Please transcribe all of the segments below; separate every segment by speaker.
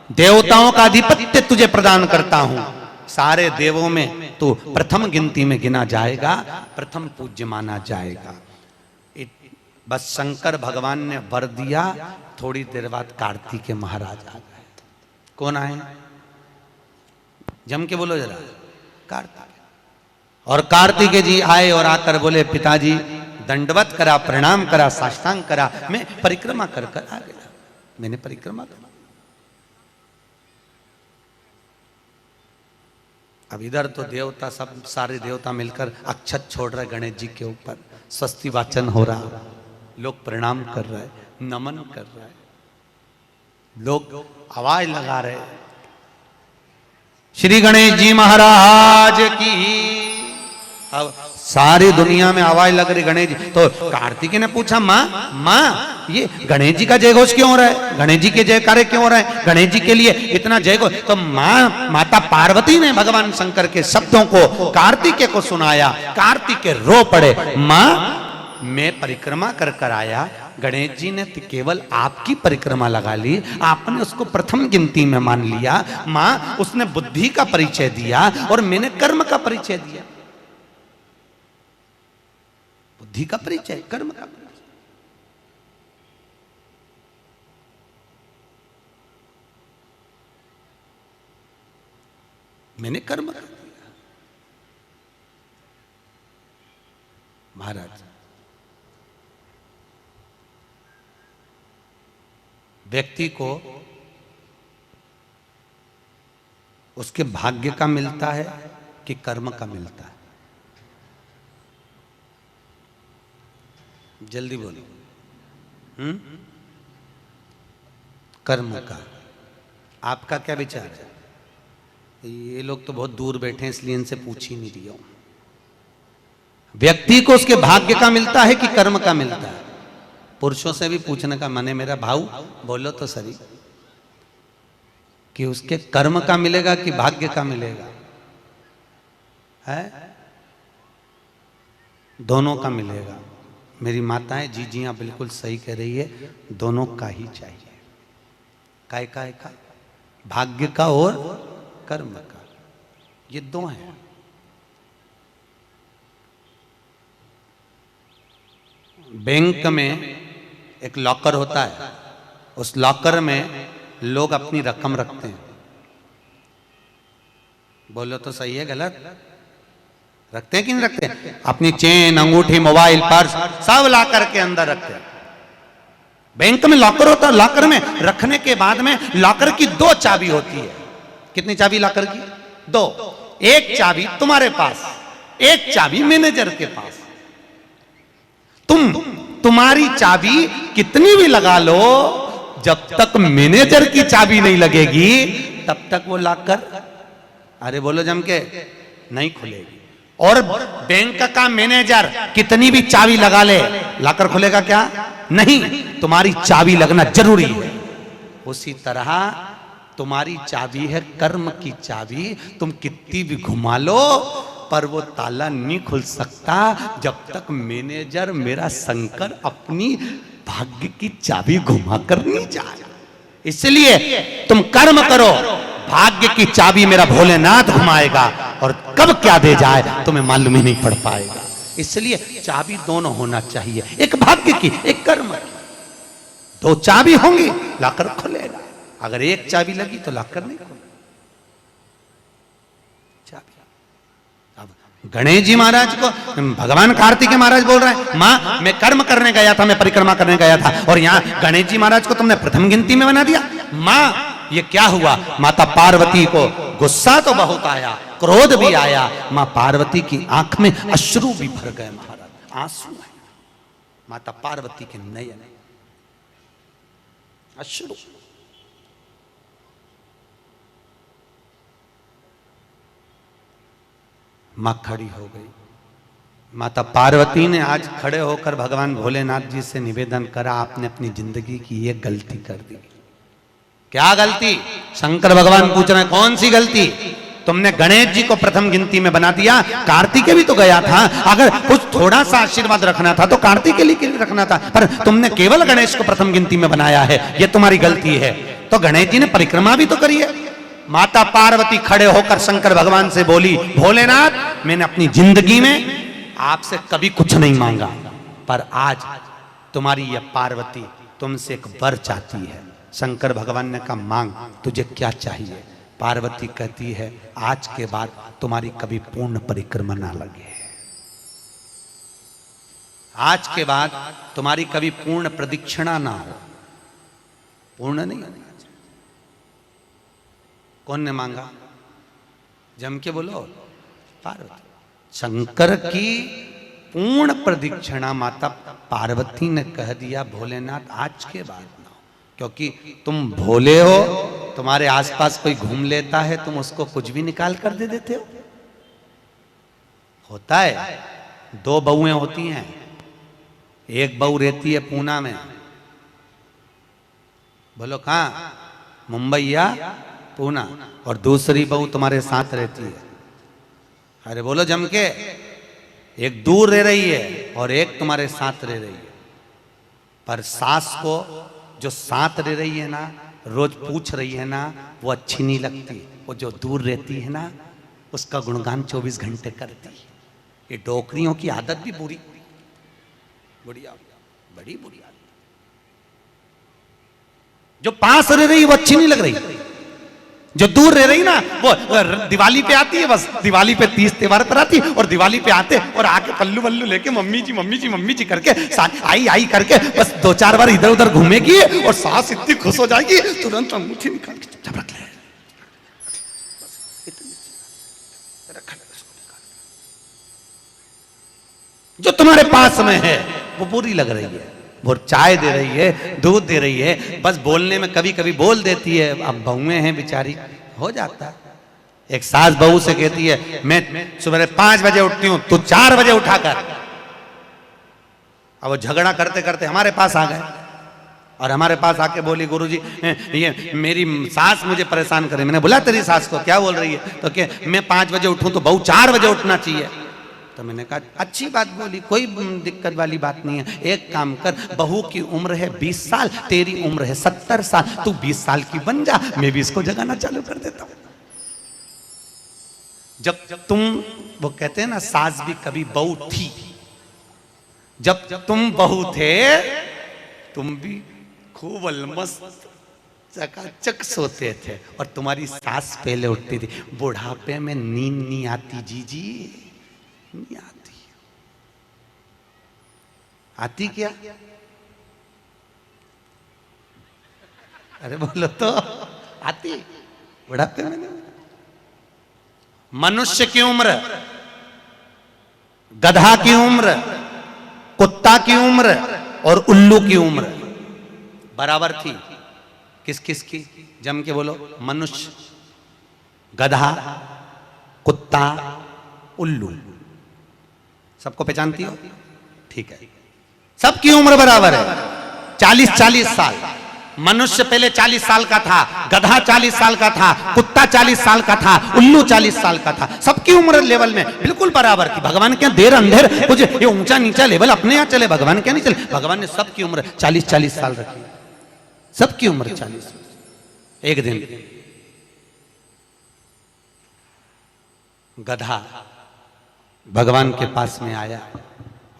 Speaker 1: देवताओं का आधिपत्य तुझे प्रदान करता हूं, सारे देवों में तू प्रथम गिनती में गिना जाएगा, प्रथम पूज्य माना जाएगा। बस शंकर भगवान ने वर दिया, थोड़ी देर बाद कार्तिकेय महाराज आ गए। कौन आए? जम के बोलो जरा, कार्तिकेय। और कार्तिकेय जी आए और आकर बोले, पिताजी दंडवत करा, प्रणाम करा, साष्टांग करा, मैं परिक्रमा कर कर आ गया, मैंने परिक्रमा करा। अब इधर तो देवता सब, सारे देवता मिलकर अक्षत छोड़ रहे गणेश जी के ऊपर, स्वस्ति वाचन हो रहा, लोग प्रणाम कर रहे, नमन कर रहे, लोग आवाज लगा रहे, श्री गणेश जी महाराज की। अब सारी दुनिया में आवाज लग रही गणेश जी। तो कार्तिकेय ने पूछा, माँ ये गणेश जी का जय घोष क्यों हो रहा है, गणेश जी के जयकारे क्यों हो रहे हैं, गणेश जी के लिए इतना जय घोष? तो माता पार्वती ने भगवान शंकर के शब्दों को कार्तिकेय को सुनाया। कार्तिकेय रो पड़े, माँ मैं परिक्रमा कर कर आया, गणेश जी ने केवल आपकी परिक्रमा लगा ली, आपने उसको प्रथम गिनती में मान लिया। माँ उसने बुद्धि का परिचय दिया और मैंने कर्म का परिचय दिया। बुद्धि का परिचय, कर्म का परिचय। मैंने कर्म कर दिया। महाराज, व्यक्ति को उसके भाग्य का मिलता है कि कर्म का मिलता है? जल्दी बोलो। कर्म का। आपका क्या विचार है? ये लोग तो बहुत दूर बैठे हैं, इसलिए इनसे पूछ ही नहीं रही हूं। व्यक्ति को उसके भाग्य का मिलता है कि कर्म का मिलता है? पुरुषों से भी पूछने का मन है मेरा, भाऊ बोलो तो सही, कि उसके कर्म का मिलेगा कि भाग्य का मिलेगा? है दोनों का मिलेगा। मेरी माताएं जी जी हाँ बिल्कुल सही कह रही है, दोनों का ही चाहिए। काय का भाग्य का और कर्म का, ये दो हैं। बैंक में एक लॉकर होता है, उस लॉकर में लोग अपनी रकम रखते हैं। बोलो तो सही है गलत? रखते हैं कि नहीं रखते? अपनी चेन, अंगूठी, मोबाइल, पर्स सब लॉकर के अंदर रखते हैं। बैंक में लॉकर होता है, लॉकर में रखने के बाद में लॉकर की दो चाबी होती है। कितनी चाबी लॉकर की? दो। एक चाबी तुम्हारे पास, एक चाबी मैनेजर के पास। तुम्हारी चाबी कितनी भी लगा लो, जब तक मैनेजर की चाबी नहीं लगेगी तब तक वो लॉकर, अरे बोलो जम के, नहीं खुलेगी। और बैंक का मैनेजर कितनी भी चाबी लगा ले, लॉकर खुलेगा क्या? नहीं, तुम्हारी चाबी लगना जरूरी है। उसी तरह तुम्हारी चाबी है कर्म की चाबी, तुम कितनी भी घुमा लो पर वो ताला नहीं खुल सकता जब तक मैनेजर मेरा शंकर अपनी भाग्य की चाबी घुमा कर नहीं जाए। इसलिए तुम कर्म करो, भाग्य की चाबी मेरा भोलेनाथ घुमाएगा, और कब क्या दे जाए तुम्हें मालूम ही नहीं पड़ पाएगा। इसलिए चाबी दोनों होना चाहिए, एक भाग्य की, एक कर्म की। दो चाबी होंगी लॉकर खुलेगा, अगर एक चाबी लगी तो लॉकर नहीं खुलेगा। गणेश जी महाराज को भगवान कार्तिकेय महाराज बोल रहे हैं, माँ मैं कर्म करने गया था, मैं परिक्रमा करने गया था, और यहाँ गणेश जी महाराज को तुमने प्रथम गिनती में बना दिया। माँ ये क्या हुआ? माता पार्वती को गुस्सा तो बहुत आया, क्रोध भी आया, माँ पार्वती की आंख में अश्रु भी भर गए। महाराज आंसू है माता पार्वती के नयन, अश्रु। मां खड़ी हो गई। माता पार्वती ने आज खड़े होकर भगवान भोलेनाथ जी से निवेदन करा, आपने अपनी जिंदगी की ये गलती कर दी। क्या गलती? शंकर भगवान पूछ रहे हैं, कौन सी गलती? तुमने गणेश जी को प्रथम गिनती में बना दिया, कार्तिकेय भी तो गया था, अगर कुछ थोड़ा सा आशीर्वाद रखना था तो कार्तिकेय के लिए रखना था, पर तुमने केवल गणेश को प्रथम गिनती में बनाया है, ये तुम्हारी गलती है। तो गणेश जी ने परिक्रमा भी तो करी है। माता पार्वती खड़े होकर शंकर भगवान से बोली, भोलेनाथ मैंने अपनी जिंदगी में आपसे कभी कुछ नहीं मांगा, पर आज तुम्हारी यह पार्वती तुमसे एक वर चाहती है। शंकर भगवान ने कहा मांग, तुझे क्या चाहिए? पार्वती कहती है आज के बाद तुम्हारी कभी पूर्ण परिक्रमा ना लगे, आज के बाद तुम्हारी कभी पूर्ण प्रदक्षिणा ना हो। पूर्ण नहीं होना चाहिए। कौन ने मांगा? जम के बोलो, पार्वती। शंकर की पूर्ण प्रदक्षिणा माता पार्वती ने कह दिया भोलेनाथ आज के बाद ना हो, क्योंकि तुम भोले हो, तुम्हारे आसपास कोई घूम लेता है तुम उसको कुछ भी निकाल कर दे देते हो। होता है, दो बहुएं होती हैं, एक बहू रहती है पूना में, बोलो कहां, मुंबई या पूना, और दूसरी बहू तुम्हारे साथ रहती है। अरे बोलो जम के, एक दूर रह रही है और एक तुम्हारे साथ रह रही है। पर सास को जो साथ रह रही है ना, रोज पूछ रही है ना, वो अच्छी नहीं लगती। वो जो दूर रहती है ना, उसका गुणगान 24 घंटे करती है। ये डोकरियों की आदत भी बुरी, बढ़िया, बड़ी बुरी आदत। जो पास रह रही है वो अच्छी नहीं लग रही, जो दूर रह रही ना वो दिवाली पे आती है, बस दिवाली पे 30 त्योहार पर आती है, और दिवाली पे आते और आके पल्लू वल्लू लेके मम्मी जी मम्मी जी मम्मी जी करके आई आई करके बस 2-4 बार इधर उधर घूमेगी और सास इतनी खुश हो जाएगी, तुरंत अंगूठी निकाल के चुपचाप रख ले, जो तुम्हारे पास में है वो बुरी लग रही है। वो चाय दे रही है, दूध दे रही है, बस बोलने में कभी कभी बोल देती है। अब बहुएं हैं बेचारी, हो जाता है। एक सास बहू से कहती है मैं सुबह 5 बजे उठती हूं, तू 4 बजे उठा कर। अब वो झगड़ा करते करते हमारे पास आ गए और हमारे पास आके बोली गुरुजी ये मेरी सास मुझे परेशान करे। मैंने बोला तेरी सास को क्या बोल रही है? तो क्या मैं 5 बजे उठूं तो बहू 4 बजे उठना चाहिए। तो मैंने कहा अच्छी बात बोली, कोई दिक्कत वाली बात नहीं है। एक काम कर, बहू की उम्र है 20 साल, तेरी उम्र है 70 साल, तू 20 साल की बन जा, मैं भी इसको जगाना चालू कर देता हूं। जब तुम, वो कहते हैं ना सास भी कभी बहू थी, जब तुम बहू थे तुम भी खूब अलमस्त चकाचक सोते थे और तुम्हारी सास पहले उठती थी। बुढ़ापे में नींद नहीं आती जीजी, नहीं आती। आती क्या? अरे बोलो तो, आती बुढ़ापे में नहीं। मनुष्य की उम्र, गधा की उम्र, कुत्ता की उम्र और उल्लू की उम्र बराबर थी। किस किस की? जम के बोलो। मनुष्य, गधा, कुत्ता, उल्लू। सबको पहचानती हो? ठीक है, सबकी उम्र बराबर है, 40-40 साल। मनुष्य पहले 40 साल का था, गधा 40 साल का था, कुत्ता 40 साल का था, उल्लू 40 साल का था। सबकी उम्र लेवल में बिल्कुल बराबर थी। भगवान क्या देर अंधेर कुछ ये ऊंचा नीचा लेवल अपने यहां चले, भगवान क्या नहीं चले। भगवान ने सबकी उम्र 40-40 साल रखी, सबकी उम्र 40। एक दिन गधा भगवान के पास में आया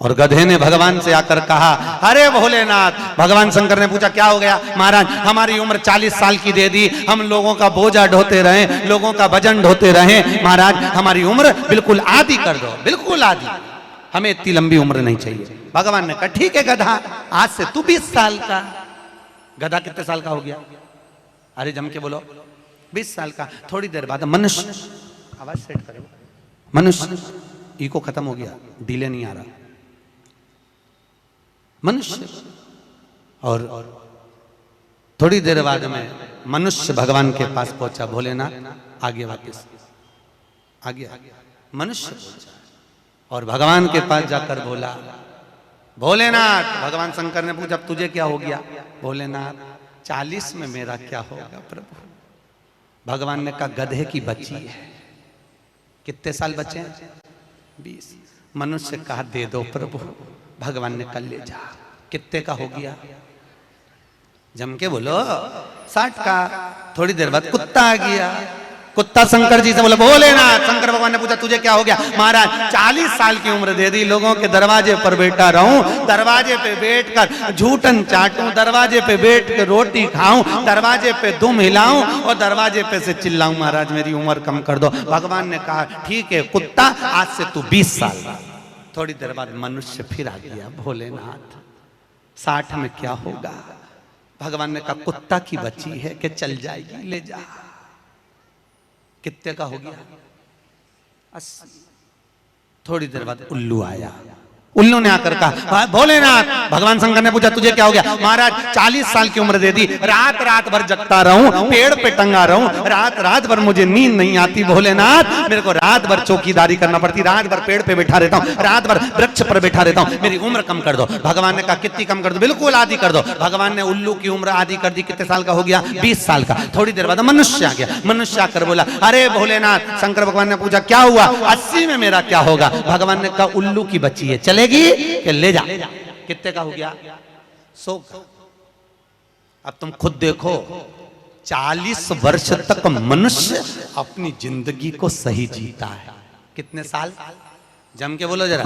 Speaker 1: और गधे ने भगवान से आकर कहा अरे भोलेनाथ। भगवान शंकर ने पूछा क्या हो गया? महाराज हमारी उम्र 40 साल की दे दी, हम लोगों का बोझा ढोते रहे, लोगों का वजन ढोते रहे, महाराज हमारी उम्र बिल्कुल आधी कर दो, बिल्कुल आधी, हमें इतनी लंबी उम्र नहीं चाहिए। भगवान ने कहा ठीक है गधा, आज से तू 20 साल का। गधा कितने साल का हो गया? अरे जम के बोलो 20 साल का। थोड़ी देर बाद मनुष्य, आवाज सेट करो, मनुष्य इको खत्म हो गया, डिले नहीं आ रहा। मनुष्य, और थोड़ी देर बाद में मनुष्य भगवान के पास पहुंचा। भोलेनाथ आगे वापस आ गया, मनुष्य पहुंचा और भगवान के पास जाकर बोला भोलेनाथ। भगवान शंकर ने पूछा तुझे क्या हो गया? भोलेनाथ 40 में मेरा क्या होगा प्रभु? भगवान ने कहा गधे की बच्ची है। कितने साल बचे हैं? 20। मनुष्य कहा दे दो प्रभु। भगवान ने कल ले जा। कितने का हो गया? जम के बोलो 60 का। थोड़ी देर बाद कुत्ता आ गया। कुत्ता शंकर जी से बोला भोलेनाथ। शंकर भगवान ने पूछा तुझे क्या हो गया? महाराज 40 साल की उम्र दे दी, लोगों के दरवाजे पर बैठा रहूं, दरवाजे पे बैठकर झूठन चाटूं, दरवाजे पे बैठ कर रोटी खाऊं, दरवाजे पे दुम हिलाऊं और दरवाजे पे से चिल्लाऊं, महाराज मेरी उम्र कम कर दो। भगवान ने कहा ठीक है कुत्ता, आज से तू 20 साल। थोड़ी देर बाद मनुष्य फिर आ गया। भोलेनाथ 60 में क्या होगा? भगवान ने कहा कुत्ता की बच्ची है कि चल जाएगी, ले जा। कितने का हो गया? 80। थोड़ी देर बाद उल्लू आया। उल्लू ने आकर कहा भोलेनाथ। भगवान शंकर ने पूछा तुझे क्या हो गया? महाराज 40 साल की उम्र दे दी, रात रात भर जगता रहूं, पेड़ पे टंगा रहूं, रात रात भर मुझे नींद नहीं आती भोलेनाथ, मेरे को रात भर चौकीदारी करना पड़ती, रात भर पेड़ पे बैठा रहता हूं, रात भर वृक्ष पर बैठा रहता हूं, मेरी उम्र कम कर दो। भगवान ने कहा कितनी कम कर दो? बिल्कुल आधी कर दो। भगवान ने उल्लू की उम्र आधी कर दी। कितने साल का हो गया? 20 साल का। थोड़ी देर बाद मनुष्य आ गया। मनुष्य आकर बोला अरे भोलेनाथ। शंकर भगवान ने पूछा क्या हुआ? 80 में मेरा क्या होगा? भगवान ने कहा उल्लू की बच्ची है, चलेगी कि ले जा। कितने का हो गया? 100। अब तुम खुद देखो 40 वर्ष तक मनुष्य अपनी जिंदगी को सही जीता है। कितने साल? जम के बोलो जरा।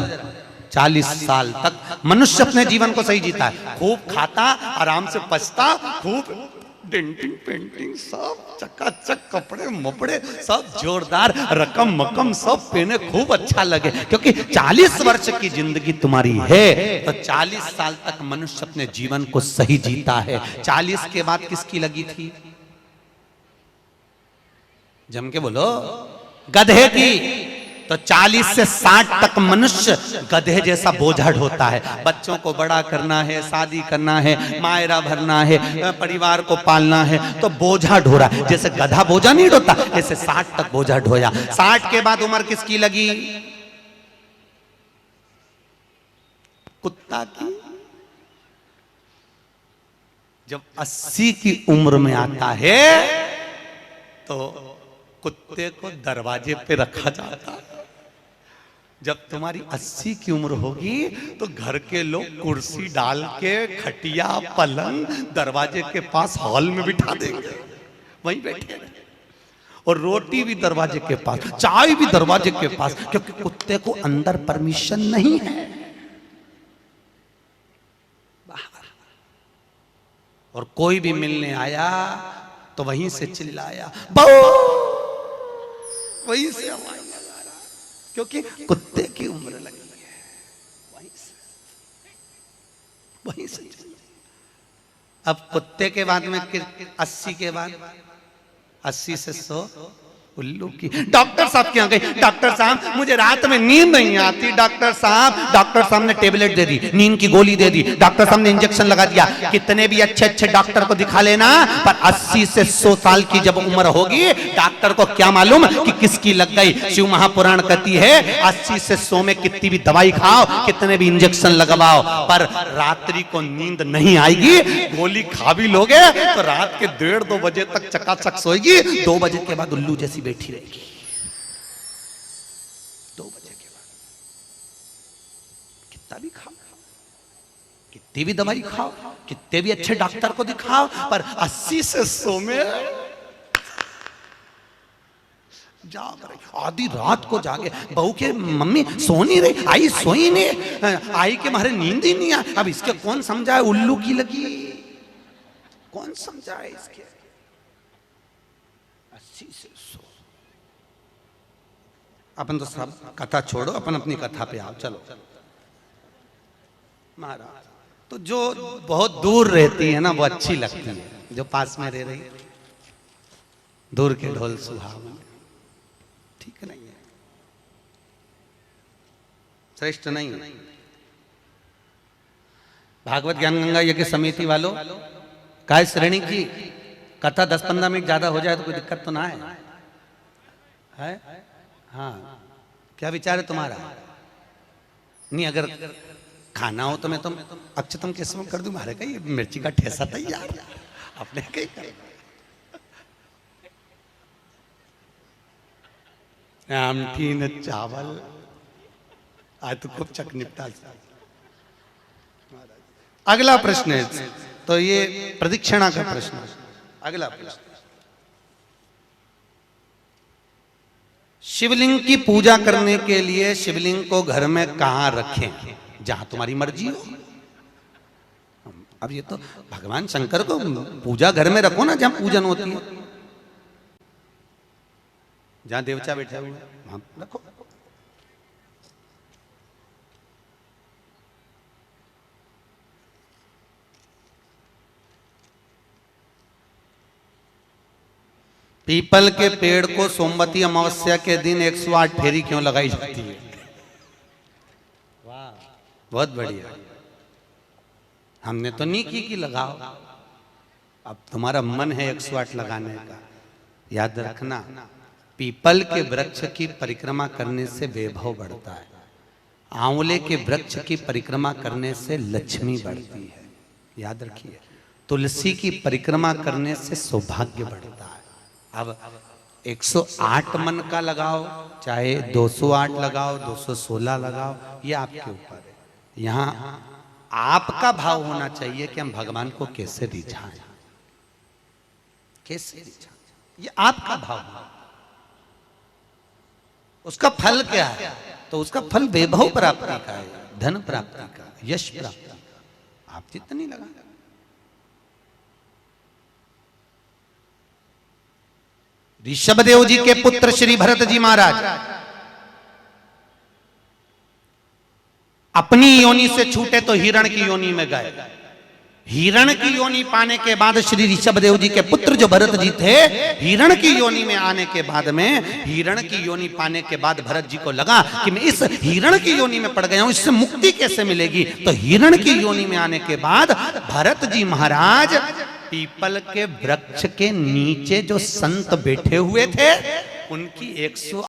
Speaker 1: 40 साल तक मनुष्य अपने जीवन को सही जीता है। खूब खाता, आराम से पचता, खूब डेंटिंग पेंटिंग सब चकाचक, कपड़े मपड़े सब जोरदार, रकम मकम सब पहने, खूब अच्छा लगे, क्योंकि 40 वर्ष की जिंदगी तुम्हारी है तो 40 साल तक मनुष्य अपने जीवन को सही जीता है। 40 के बाद किसकी लगी थी? जम के बोलो। गधे की। तो 40 से 60 तक मनुष्य गधे जैसा बोझा ढोता है। बच्चों को बड़ा करना है, शादी करना है, मायरा भरना है, परिवार को पालना है, तो बोझा ढो रहा है। जैसे गधा बोझा नहीं ढोता, ऐसे 60 तक बोझा ढोया। 60 के बाद उम्र किसकी लगी? कुत्ता की। जब 80 की उम्र में आता है तो कुत्ते को दरवाजे पे रखा जाता है। जब तुम्हारी 80 की उम्र होगी तो घर के लोग कुर्सी डाल के, खटिया पलंग दरवाजे के पास हॉल में बिठा देंगे, वहीं बैठे, और रोटी भी दरवाजे के पास, चाय भी दरवाजे के पास, क्योंकि कुत्ते को अंदर परमिशन नहीं है। और कोई भी मिलने आया तो वहीं से चिल्लाया, वहीं से आवाज लगा रहा, क्योंकि कुत्ते की उम्र लगी है। वहीं से अब कुत्ते के बाद में 80 के बाद 80 से 100 उल्लू की। डॉक्टर साहब क्या गई? डॉक्टर साहब मुझे रात में नींद नहीं आती। डॉक्टर साहब ने टेबलेट दे दी, नींद की गोली दे दी, डॉक्टर साहब ने इंजेक्शन लगा दिया। कितने भी अच्छे अच्छे डॉक्टर को दिखा लेना, पर 80 से 100 साल की जब उम्र होगी, डॉक्टर को क्या मालूम कि किसकी लग गई। शिव महापुराण कहती है 80 से 100 में कितनी भी दवाई खाओ, कितने भी इंजेक्शन लगवाओ, पर रात्रि को नींद नहीं आएगी। गोली खा भी लोगे तो रात के 1:30-2 बजे तक चकाचक सोएगी, 2 बजे के बाद उल्लू जैसी बैठी रहेगी। 2 बजे के बाद कितना भी खाओ, कितनी भी दवाई खाओ, कितने भी अच्छे डॉक्टर को दिखाओ, पर 80 से 100 में जाग रही। आधी रात को जागे, बहू के मम्मी सो नहीं रही, आई सोई नहीं, आई के मारे नींद ही नहीं आई। अब इसके कौन समझाए? उल्लू की लगी, कौन समझाए इसके? 80 से 100। अपन तो सब कथा छोड़ो, अपन अपनी कथा पे आओ। चलो महाराज, तो जो बहुत दूर रहती है ना वो अच्छी लगती है, जो पास में रह रही दूर के ढोल सुहावने, ठीक नहीं है, श्रेष्ठ नहीं है। भागवत ज्ञान गंगा यज्ञ समिति वालों, काय श्रेणी की कथा 10-15 मिनट ज्यादा हो जाए तो कोई दिक्कत तो ना है? हाँ, क्या विचार है तुम्हारा? नहीं, अगर खाना हो तो मैं तुम अक्षतम केसवम कर दूं, मारे का ये मिर्ची का ठेसा तैयार, अपने कहीं कर। आमठी न चावल, आज तो खूब चक निपटा। अगला प्रश्न है, तो ये प्रदक्षिणा का प्रश्न। अगला प्रश्न, शिवलिंग की पूजा करने के लिए शिवलिंग को घर में कहां रखें? जहां तुम्हारी मर्जी हो। अब ये तो भगवान शंकर को पूजा घर में रखो ना, जहां पूजन होती है, जहां देवता बैठा हुआ है वहां रखो। पीपल के पेड़ को सोमवती अमावस्या के दिन 108 फेरी क्यों लगाई जाती है? वाह, बहुत बढ़िया। हमने तो नहीं की कि लगाओ, अब तुम्हारा मन है 108 लगाने का। याद रखना, पीपल के वृक्ष की परिक्रमा करने से वैभव बढ़ता है, आंवले के वृक्ष की परिक्रमा करने से लक्ष्मी बढ़ती है। याद रखिए, तुलसी की परिक्रमा करने से सौभाग्य बढ़ता है। अब 108 मन का लगाओ, चाहे 208 लगाओ, 216 लगाओ, ये आपके ऊपर है। यहाँ आपका भाव होना चाहिए कि हम भगवान को कैसे रिझाएं, कैसे रिझाएं, ये आपका भाव है। उसका फल क्या है? तो उसका फल वैभव प्राप्ति का है, धन प्राप्ति का, यश प्राप्ति का। आप जितनी लगा, ऋषभदेव जी के पुत्र श्री भरत जी महाराज अपनी योनि से छूटे तो हिरण की योनि में गए। हिरण की योनि पाने के बाद श्री ऋषभदेव जी के पुत्र जो भरत जी थे, हिरण की योनि में आने के बाद में, हिरण की योनि पाने के बाद भरत जी को लगा कि मैं इस हिरण की योनि में पड़ गया हूं, इससे मुक्ति कैसे मिलेगी? तो हिरण की योनि में आने के बाद भरत जी महाराज पीपल के वृक्ष के नीचे जो संत बैठे हुए थे, उनकी 108